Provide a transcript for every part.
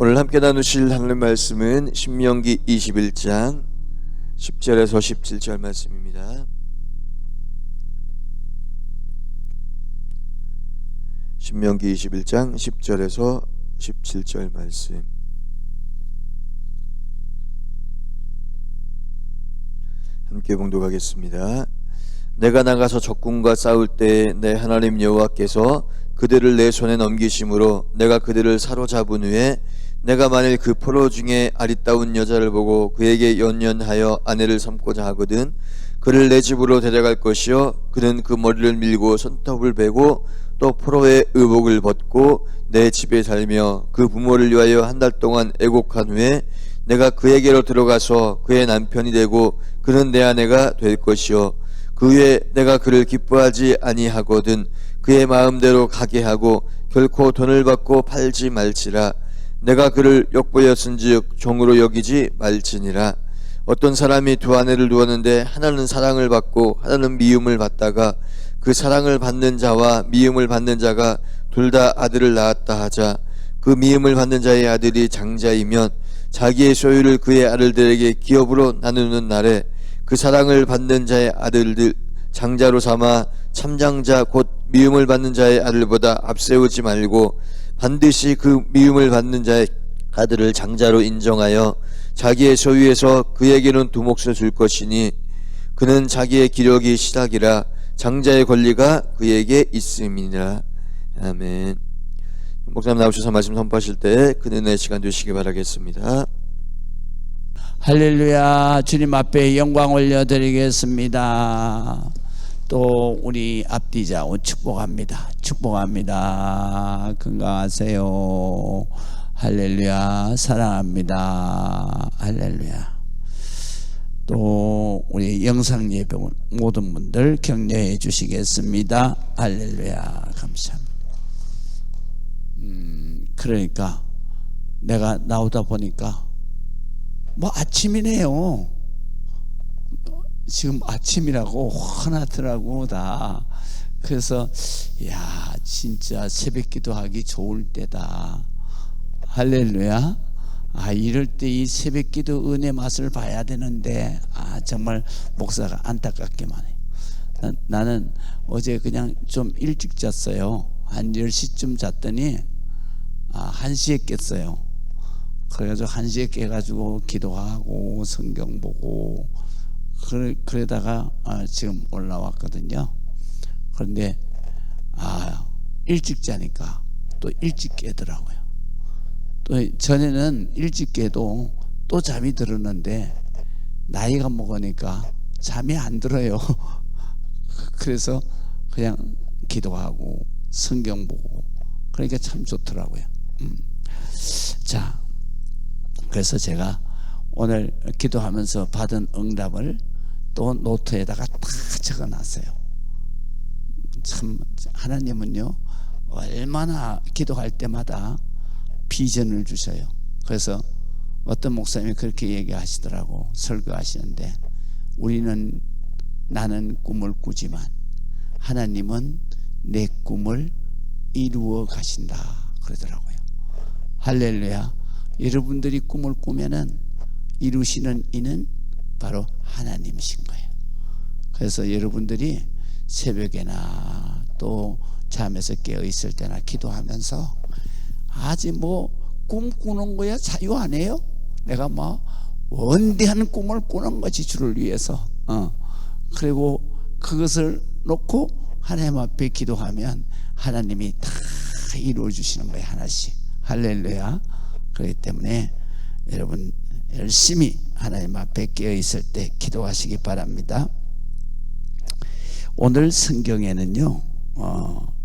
오늘 함께 나누실 하나님 말씀은 신명기 21장 10절에서 17절 말씀입니다. 신명기 21장 10절에서 17절 말씀. 함께 봉독하겠습니다. 내가 나가서 적군과 싸울 때 내 하나님 여호와께서 그들을 내 손에 넘기심으로 내가 그들을 사로잡은 후에 내가 만일 그 포로 중에 아리따운 여자를 보고 그에게 연연하여 아내를 삼고자 하거든 그를 내 집으로 데려갈 것이요 그는 그 머리를 밀고 손톱을 베고 또 포로의 의복을 벗고 내 집에 살며 그 부모를 위하여 한 달 동안 애곡한 후에 내가 그에게로 들어가서 그의 남편이 되고 그는 내 아내가 될 것이요 그 후에 내가 그를 기뻐하지 아니하거든 그의 마음대로 가게 하고 결코 돈을 받고 팔지 말지라. 내가 그를 욕보였은즉 종으로 여기지 말지니라. 어떤 사람이 두 아내를 두었는데 하나는 사랑을 받고 하나는 미움을 받다가 그 사랑을 받는 자와 미움을 받는 자가 둘 다 아들을 낳았다 하자. 그 미움을 받는 자의 아들이 장자이면 자기의 소유를 그의 아들들에게 기업으로 나누는 날에 그 사랑을 받는 자의 아들들 장자로 삼아 참장자 곧 미움을 받는 자의 아들보다 앞세우지 말고 반드시 그 미움을 받는 자의 아들을 장자로 인정하여 자기의 소유에서 그에게는 두 몫을 줄 것이니 그는 자기의 기력이 시작이라 장자의 권리가 그에게 있음이니라. 아멘. 목사님 나오셔서 말씀 선포하실 때 그 은혜의 시간 되시기 바라겠습니다. 할렐루야. 주님 앞에 영광 올려드리겠습니다. 또 우리 앞뒤자 축복합니다. 축복합니다. 건강하세요. 할렐루야. 사랑합니다. 할렐루야. 또 우리 영상 예배 모든 분들 격려해 주시겠습니다. 할렐루야. 감사합니다. 그러니까 내가 나오다 보니까 뭐 아침이네요. 지금 아침이라고 화나더라고 다. 그래서 야 진짜 새벽 기도하기 좋을 때다. 할렐루야. 이럴 때 이 새벽 기도 은혜 맛을 봐야 되는데 정말 목사가 안타깝게만 해요. 나는 어제 그냥 좀 일찍 잤어요. 한 10시쯤 잤더니 1시에 깼어요. 그래가지고 1시에 깨가지고 기도하고 성경 보고 그러다가 지금 올라왔거든요. 그런데 일찍 자니까 또 일찍 깨더라고요. 또 전에는 일찍 깨도 또 잠이 들었는데 나이가 먹으니까 잠이 안 들어요. 그래서 그냥 기도하고 성경 보고 그러니까 참 좋더라고요. 자, 그래서 제가 오늘 기도하면서 받은 응답을 또 노트에다가 다 적어놨어요. 참 하나님은요 얼마나 기도할 때마다 비전을 주셔요. 그래서 어떤 목사님이 그렇게 얘기하시더라고. 설교하시는데 나는 꿈을 꾸지만 하나님은 내 꿈을 이루어 가신다 그러더라고요. 할렐루야. 여러분들이 꿈을 꾸면은 이루시는 이는 바로 하나님이신 거예요. 그래서 여러분들이 새벽에나 또 잠에서 깨어 있을 때나 기도하면서 아직 꿈 꾸는 거야 자유 안 해요? 내가 원대한 꿈을 꾸는 거지 주를 위해서. 그리고 그것을 놓고 하나님 앞에 기도하면 하나님이 다 이루어 주시는 거예요. 하나씩. 할렐루야. 그렇기 때문에 여러분 열심히 하나님 앞에 깨어 있을 때 기도하시기 바랍니다. 오늘 성경에는요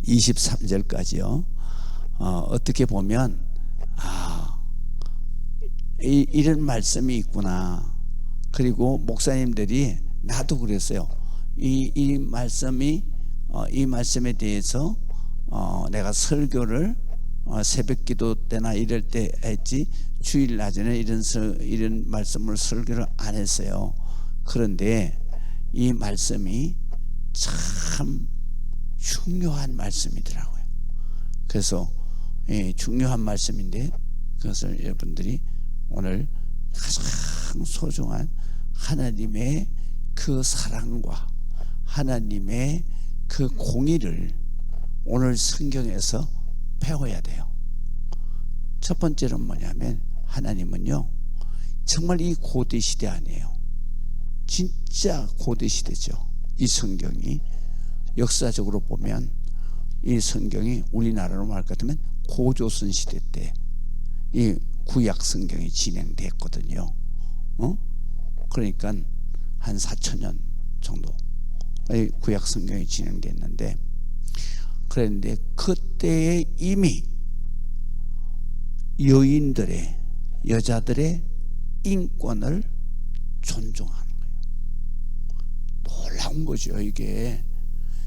23절까지요 어떻게 보면 이런 말씀이 있구나. 그리고 목사님들이 나도 그랬어요. 이 말씀에 대해서 내가 설교를 새벽 기도 때나 이럴 때 했지 주일 낮에는 이런 말씀을 설교를 안 했어요. 그런데 이 말씀이 참 중요한 말씀이더라고요. 그래서 중요한 말씀인데 그것을 여러분들이 오늘 가장 소중한 하나님의 그 사랑과 하나님의 그 공의를 오늘 성경에서 배워야 돼요. 첫 번째는 뭐냐면 하나님은요 정말 이 고대 시대 아니에요. 진짜 고대 시대죠. 이 성경이 역사적으로 보면 이 성경이 우리나라로 말할 것 같으면 고조선 시대 때 이 구약 성경이 진행됐거든요. 그러니까 한 4,000년 정도 구약 성경이 진행됐는데, 그런데 그때에 이미 여인들의 여자들의 인권을 존중하는 거예요. 놀라운 거죠. 이게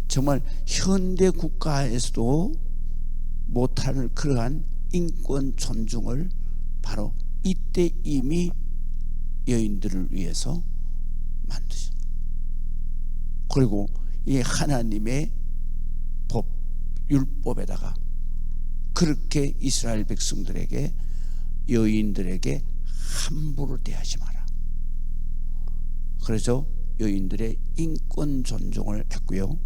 정말 현대 국가에서도 못할 그러한 인권 존중을 바로 이때 이미 여인들을 위해서 만드셨어요. 그리고 이 하나님의 법, 율법에다가 그렇게 이스라엘 백성들에게 여인들에게 함부로 대하지 마라. 그래서 여인들의 인권 존중을 했고요.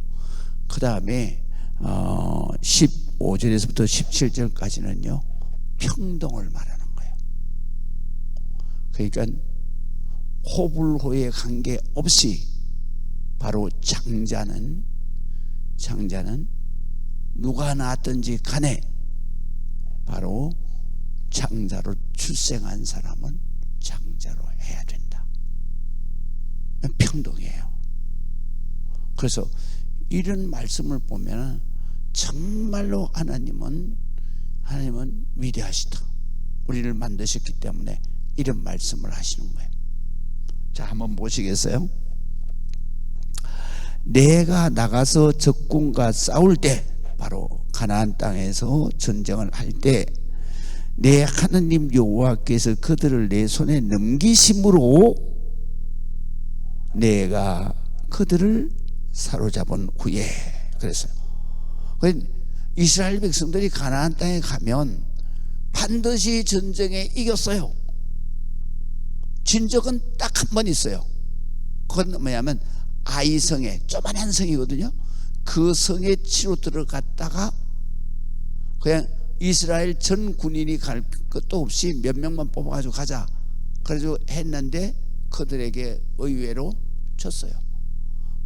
그 다음에 15절에서부터 17절까지는요 평등을 말하는 거예요. 그러니까 호불호에 관계없이 바로 장자는 누가 낳았든지 간에 바로 장자로 출생한 사람은 장자로 해야 된다. 평등이에요. 그래서 이런 말씀을 보면 정말로 하나님은 위대하시다. 우리를 만드셨기 때문에 이런 말씀을 하시는 거예요. 자, 한번 보시겠어요? 내가 나가서 적군과 싸울 때, 바로 가나안 땅에서 전쟁을 할 때 내 하나님 여호와께서 그들을 내 손에 넘기심으로 내가 그들을 사로잡은 후에, 그랬어요. 이스라엘 백성들이 가나안 땅에 가면 반드시 전쟁에 이겼어요. 진 적은 딱 한 번 있어요. 그건 뭐냐면 아이성에, 조그만한 성이거든요. 그 성에 치러 들어갔다가 그냥 이스라엘 전 군인이 갈 것도 없이 몇 명만 뽑아가지고 가자, 그래가지고 했는데 그들에게 의외로 졌어요.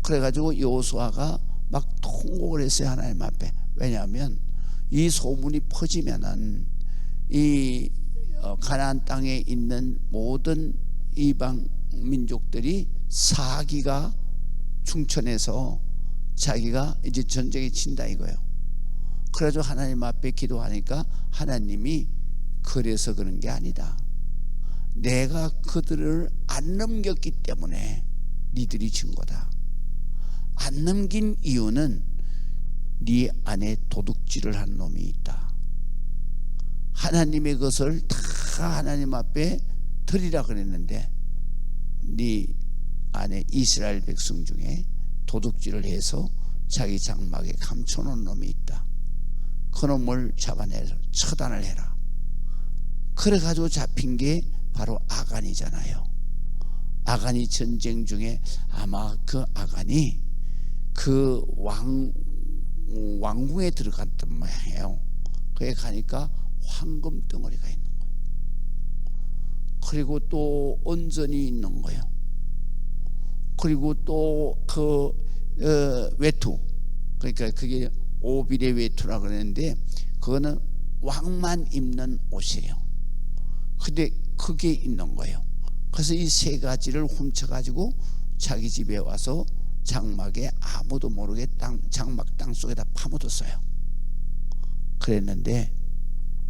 그래가지고 여호수아가 막 통곡을 했어요, 하나님 앞에. 왜냐하면 이 소문이 퍼지면은 이 가나안 땅에 있는 모든 이방 민족들이 사기가 충천해서 자기가 이제 전쟁에 친다 이거예요. 그래가지고 하나님 앞에 기도하니까 하나님이 그래서 그런 게 아니다. 내가 그들을 안 넘겼기 때문에 니들이 진 거다. 안 넘긴 이유는 네 안에 도둑질을 한 놈이 있다. 하나님의 것을 다 하나님 앞에 드리라 그랬는데 네 안에 이스라엘 백성 중에 도둑질을 해서 자기 장막에 감춰놓은 놈이 있다. 그 놈을 잡아내서 처단을 해라. 그래가지고 잡힌 게 바로 아간이잖아요. 아간이 전쟁 중에 아마 그 아간이 그 왕궁에 들어갔던 모양이에요. 거기 가니까 황금 덩어리가 있는 거예요. 그리고 또 온전히 있는 거예요. 그리고 또 그 외투, 그러니까 그게 오빌의 외투라 그러는데 그거는 왕만 입는 옷이에요. 근데 그게 있는 거예요. 그래서 이 세 가지를 훔쳐가지고 자기 집에 와서 장막에 아무도 모르게 장막 땅 속에다 파묻었어요. 그랬는데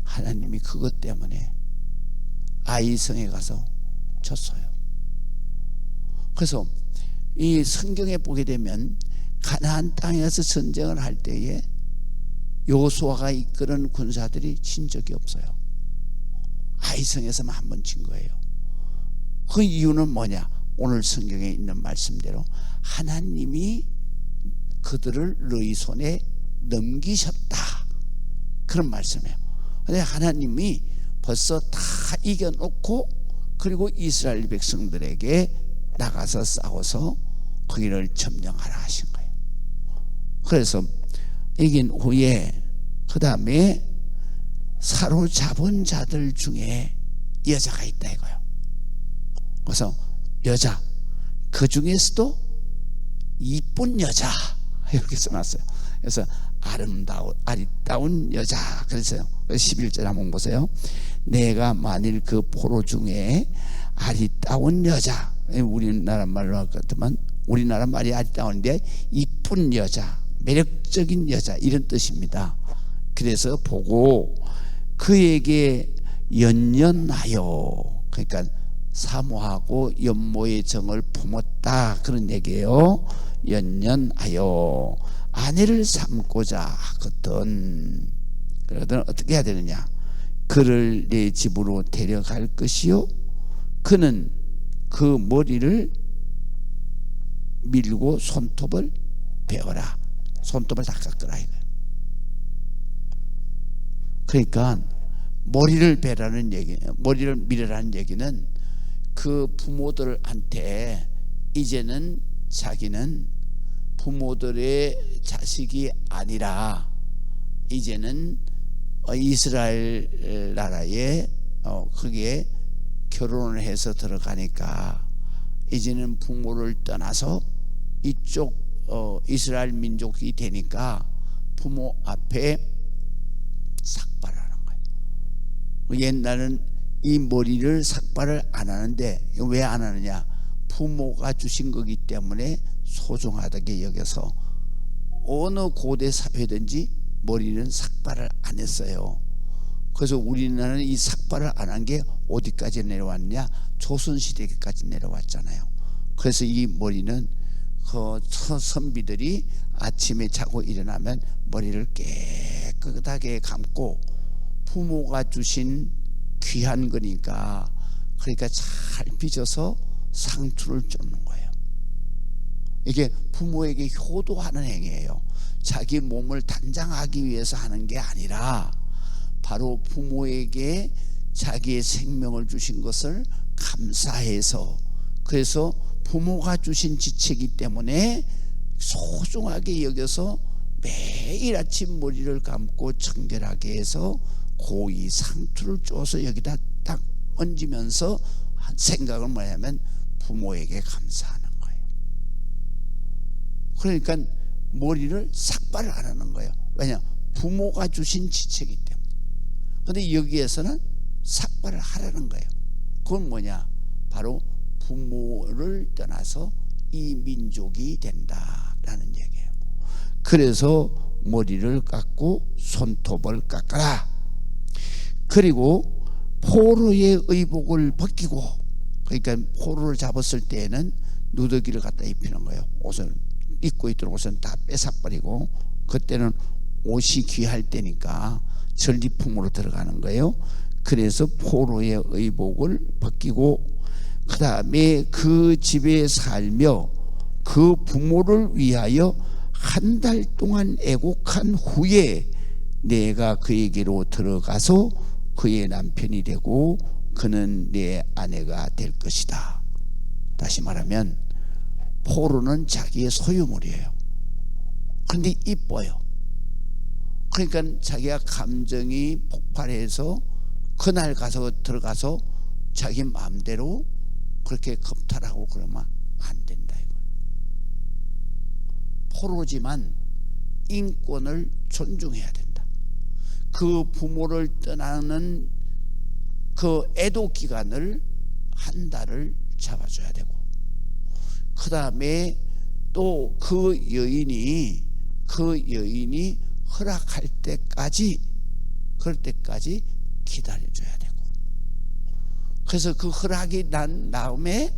하나님이 그것 때문에 아이성에 가서 졌어요. 그래서 이 성경에 보게 되면 가나안 땅에서 전쟁을 할 때에 여호수아가 이끄는 군사들이 진 적이 없어요. 아이성에서만 한 번 진 거예요. 그 이유는 뭐냐? 오늘 성경에 있는 말씀대로 하나님이 그들을 너희 손에 넘기셨다, 그런 말씀이에요. 근데 하나님이 벌써 다 이겨놓고 그리고 이스라엘 백성들에게 나가서 싸워서 거기를 점령하라 하신 거예요. 그래서 이긴 후에 그 다음에 사로잡은 자들 중에 여자가 있다 이거예요. 그래서 여자, 그 중에서도 이쁜 여자 이렇게 써놨어요. 그래서 아리따운 여자 그랬어요. 11절 한번 보세요. 내가 만일 그 포로 중에 아리따운 여자, 우리나라 말로 같지만 우리나라 말이 아리따운데 이쁜 여자, 매력적인 여자 이런 뜻입니다. 그래서 보고 그에게 연연하여, 그러니까 사모하고 연모의 정을 품었다 그런 얘기예요. 연연하여 아내를 삼고자 하거든. 그러더니 어떻게 해야 되느냐? 그를 내 집으로 데려갈 것이요, 그는 그 머리를 밀고 손톱을 베어라. 손톱을 다 깎으라 이거예요. 그러니까 머리를 베라는 얘기, 머리를 밀으라는 얘기는 그 부모들한테 이제는 자기는 부모들의 자식이 아니라 이제는 이스라엘 나라에 거기에 결혼을 해서 들어가니까 이제는 부모를 떠나서 이쪽 이스라엘 민족이 되니까 부모 앞에 삭발하는 거예요. 옛날은 이 머리를 삭발을 안 하는데 왜 안 하느냐? 부모가 주신 거기 때문에 소중하다게 여겨서 어느 고대 사회든지 머리는 삭발을 안 했어요. 그래서 우리나라는 이 삭발을 안 한 게 어디까지 내려왔냐? 조선시대까지 내려왔잖아요. 그래서 이 머리는 그 선비들이 아침에 자고 일어나면 머리를 깨끗하게 감고 부모가 주신 귀한 거니까 그러니까 잘 빚어서 상투를 쫓는 거예요. 이게 부모에게 효도하는 행위예요. 자기 몸을 단장하기 위해서 하는 게 아니라 바로 부모에게 자기의 생명을 주신 것을 감사해서, 그래서 부모가 주신 지체이기 때문에 소중하게 여겨서 매일 아침 머리를 감고 청결하게 해서 고이 상투를 쪼서 여기다 딱 얹으면서 생각을 뭐냐면 부모에게 감사하는 거예요. 그러니까 머리를 삭발을 안 하는 거예요. 왜냐? 부모가 주신 지체이기 때문에. 그런데 여기에서는 삭발을 하라는 거예요. 그건 뭐냐? 바로 부모를 떠나서 이 민족이 된다라는 얘기예요. 그래서 머리를 깎고 손톱을 깎아라. 그리고 포로의 의복을 벗기고, 그러니까 포로를 잡았을 때에는 누더기를 갖다 입히는 거예요. 옷을 입고 있도록 옷은 다 뺏어버리고, 그때는 옷이 귀할 때니까 전리품으로 들어가는 거예요. 그래서 포로의 의복을 벗기고, 그 다음에 그 집에 살며 그 부모를 위하여 한 달 동안 애곡한 후에 내가 그에게로 들어가서 그의 남편이 되고 그는 내 아내가 될 것이다. 다시 말하면 포로는 자기의 소유물이에요. 그런데 이뻐요. 그러니까 자기가 감정이 폭발해서 그날 가서 들어가서 자기 마음대로 그렇게 겁탈하고 그러면 안 된다 이거예요. 포로지만 인권을 존중해야 된다. 그 부모를 떠나는 그 애도 기간을 한 달을 잡아줘야 되고, 그 다음에 또 그 여인이 허락할 때까지, 그럴 때까지 기다려줘야 되고, 그래서 그 허락이 난 다음에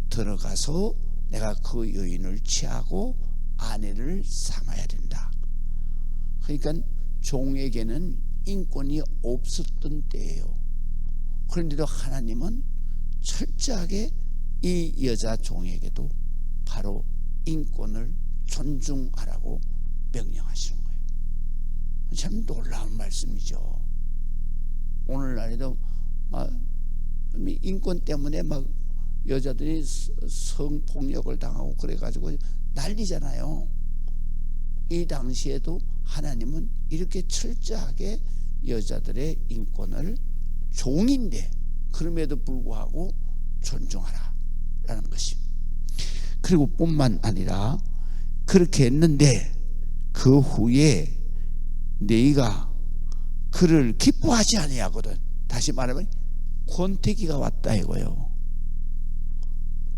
들어가서 내가 그 여인을 취하고 아내를 삼아야 된다. 그러니까 종에게는 인권이 없었던 때예요. 그런데도 하나님은 철저하게 이 여자 종에게도 바로 인권을 존중하라고 명령하시는 거예요. 참 놀라운 말씀이죠. 오늘날에도 막 인권 때문에 막 여자들이 성폭력을 당하고 그래가지고 난리잖아요. 이 당시에도 하나님은 이렇게 철저하게 여자들의 인권을 종인데 그럼에도 불구하고 존중하라 라는 것입니다. 그리고 뿐만 아니라 그렇게 했는데 그 후에 너희가 그를 기뻐하지 아니하거든. 다시 말하면 권태기가 왔다 이거예요.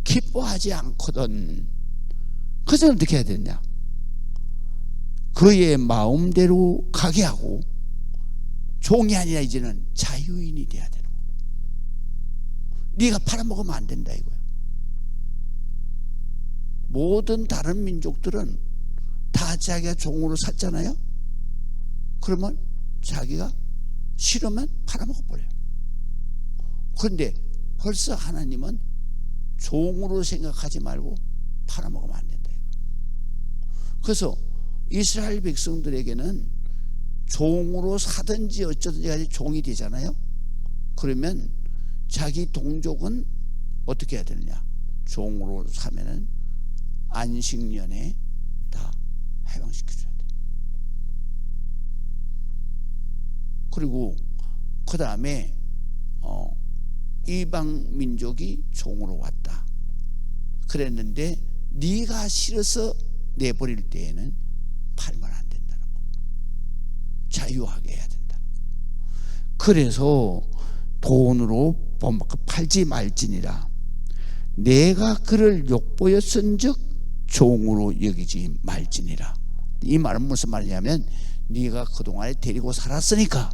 기뻐하지 않거든. 그래서 어떻게 해야 되냐? 그의 마음대로 가게 하고 종이 아니라 이제는 자유인이 돼야 되는 거야. 네가 팔아먹으면 안 된다 이거야. 모든 다른 민족들은 다 자기가 종으로 샀잖아요. 그러면 자기가 싫으면 팔아먹어버려요. 그런데 벌써 하나님은 종으로 생각하지 말고 팔아먹으면 안 된다 이거. 그래서 이스라엘 백성들에게는 종으로 사든지 어쩌든지 간에 종이 되잖아요. 그러면 자기 동족은 어떻게 해야 되느냐? 종으로 사면은 안식년에 다 해방시켜줘야 돼. 그리고 그 다음에 이방 민족이 종으로 왔다 그랬는데 네가 싫어서 내버릴 때에는 팔면 안 된다는 거. 자유하게 해야 된다. 그래서 돈으로 팔지 말지니라. 내가 그를 욕보였은즉 종으로 여기지 말지니라. 이 말은 무슨 말이냐면 네가 그동안에 데리고 살았으니까,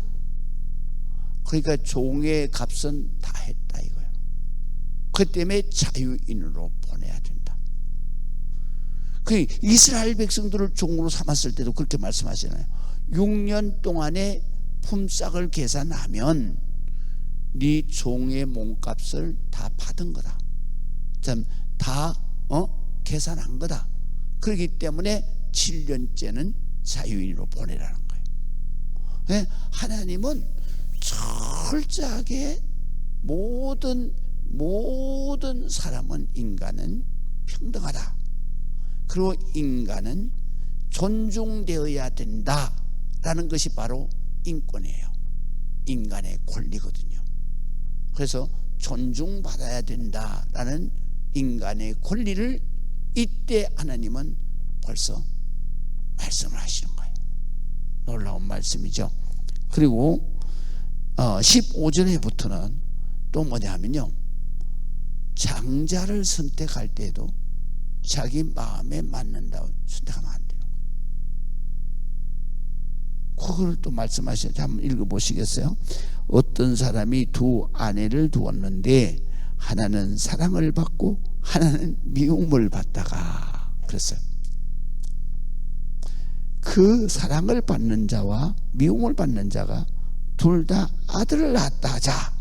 그러니까 종의 값은 다 했다 이거예요. 그 때문에 자유인으로 보내야 된다. 그 이스라엘 백성들을 종으로 삼았을 때도 그렇게 말씀하시잖아요. 6년 동안의 품삯을 계산하면 네 종의 몸값을 다 받은 거다. 참 다 계산한 거다. 그렇기 때문에 7년째는 자유인으로 보내라는 거예요. 하나님은 철저하게 모든 사람은, 인간은 평등하다. 그리고 인간은 존중되어야 된다라는 것이 바로 인권이에요. 인간의 권리거든요. 그래서 존중받아야 된다라는 인간의 권리를 이때 하나님은 벌써 말씀을 하시는 거예요. 놀라운 말씀이죠. 그리고 15절에부터는 또 뭐냐면요, 장자를 선택할 때도 자기 마음에 맞는다고 선택하면 안 돼요. 그걸 또 말씀하셔서 한번 읽어보시겠어요? 어떤 사람이 두 아내를 두었는데 하나는 사랑을 받고 하나는 미움을 받다가 그랬어요. 그 사랑을 받는 자와 미움을 받는 자가 둘 다 아들을 낳았다 하자.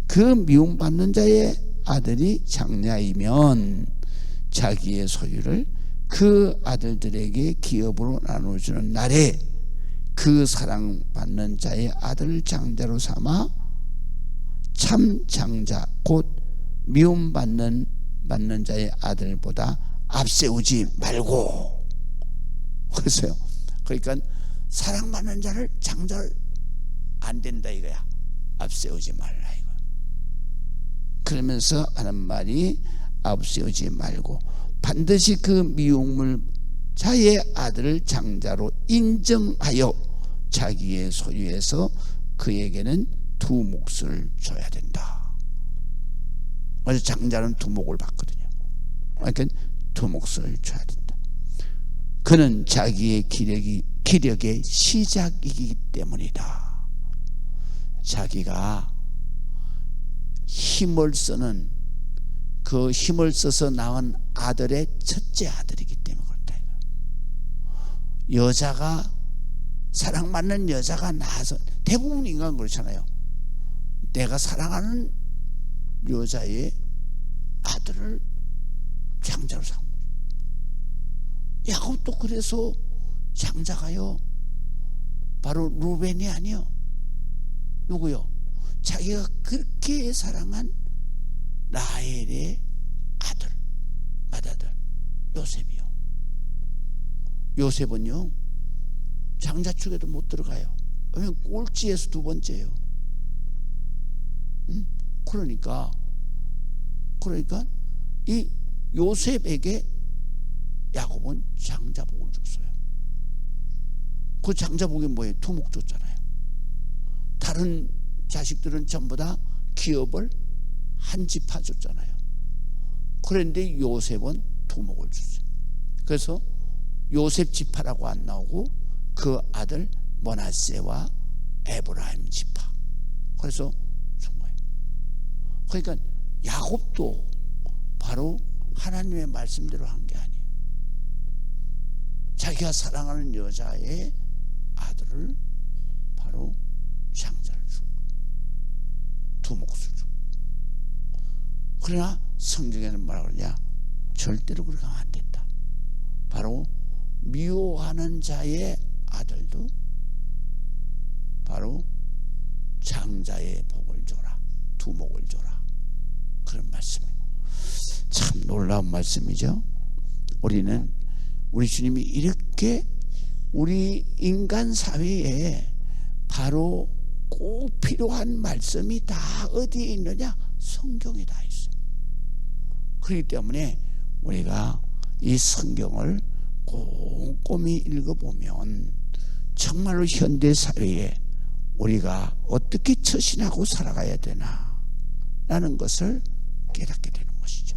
그 미움받는 자의 아들이 장자이면 자기의 소유를 그 아들들에게 기업으로 나눠주는 날에 그 사랑받는 자의 아들을 장자로 삼아 참 장자 곧 미움받는 자의 아들보다 앞세우지 말고. 그래서요, 그러니까 사랑받는 자를 장자를 안 된다 이거야. 앞세우지 말라 이거. 그러면서 하는 말이 앞세우지 말고 반드시 그 미움을 자의 아들을 장자로 인정하여 자기의 소유에서 그에게는 두 몫을 줘야 된다. 그래서 장자는 두 몫을 받거든요. 그러니까 두 몫을 줘야 된다. 그는 자기의 기력의 시작이기 때문이다. 자기가 힘을 쓰는, 그 힘을 써서 낳은 아들의 첫째 아들이기 때문에 그렇다. 여자가, 사랑받는 여자가 낳아서, 대부분 인간 그렇잖아요. 내가 사랑하는 여자의 아들을 장자로 삼은 거예요. 야곱도 그래서 장자가요, 바로 루벤이 아니요, 누구요? 자기가 그렇게 사랑한 라헬의 아들, 맏아들 요셉이요. 요셉은요 장자축에도 못 들어가요. 왜냐면 꼴찌에서 두 번째예요. 그러니까 이 요셉에게 야곱은 장자복을 줬어요. 그 장자복이 뭐예요? 두목 줬잖아요. 다른 자식들은 전부 다 기업을 한 지파 줬잖아요. 그런데 요셉은 두목을 줬어요. 그래서 요셉 지파라고 안 나오고 그 아들 므낫세와 에브라임 지파, 그래서 준 거예요. 그러니까 야곱도 바로 하나님의 말씀대로 한 게 아니에요. 자기가 사랑하는 여자의 아들을 바로 장자를 주고 두목을 주고. 그러나 성경에는 뭐라고 그러냐? 절대로 그렇게 하면 안 된다. 바로 미워하는 자의 아들도 바로 장자의 복을 줘라, 두목을 줘라, 그런 말씀이에요. 참 놀라운 말씀이죠. 우리 주님이 이렇게 우리 인간 사회에 바로 꼭 필요한 말씀이 다 어디에 있느냐? 성경에 다 있어요. 그렇기 때문에 우리가 이 성경을 꼼꼼히 읽어보면 정말로 현대 사회에 우리가 어떻게 처신하고 살아가야 되나 라는 것을 깨닫게 되는 것이죠.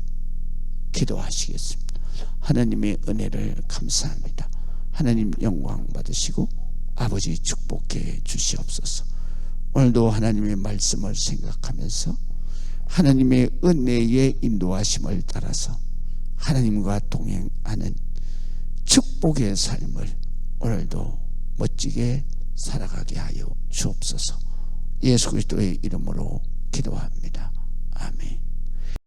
기도하시겠습니다. 하나님의 은혜를 감사합니다. 하나님 영광 받으시고 아버지 축복해 주시옵소서. 오늘도 하나님의 말씀을 생각하면서 하나님의 은혜의 인도하심을 따라서 하나님과 동행하는 축복의 삶을 오늘도 멋지게 살아가게 하여 주옵소서. 예수 그리스도의 이름으로 기도합니다. 아멘.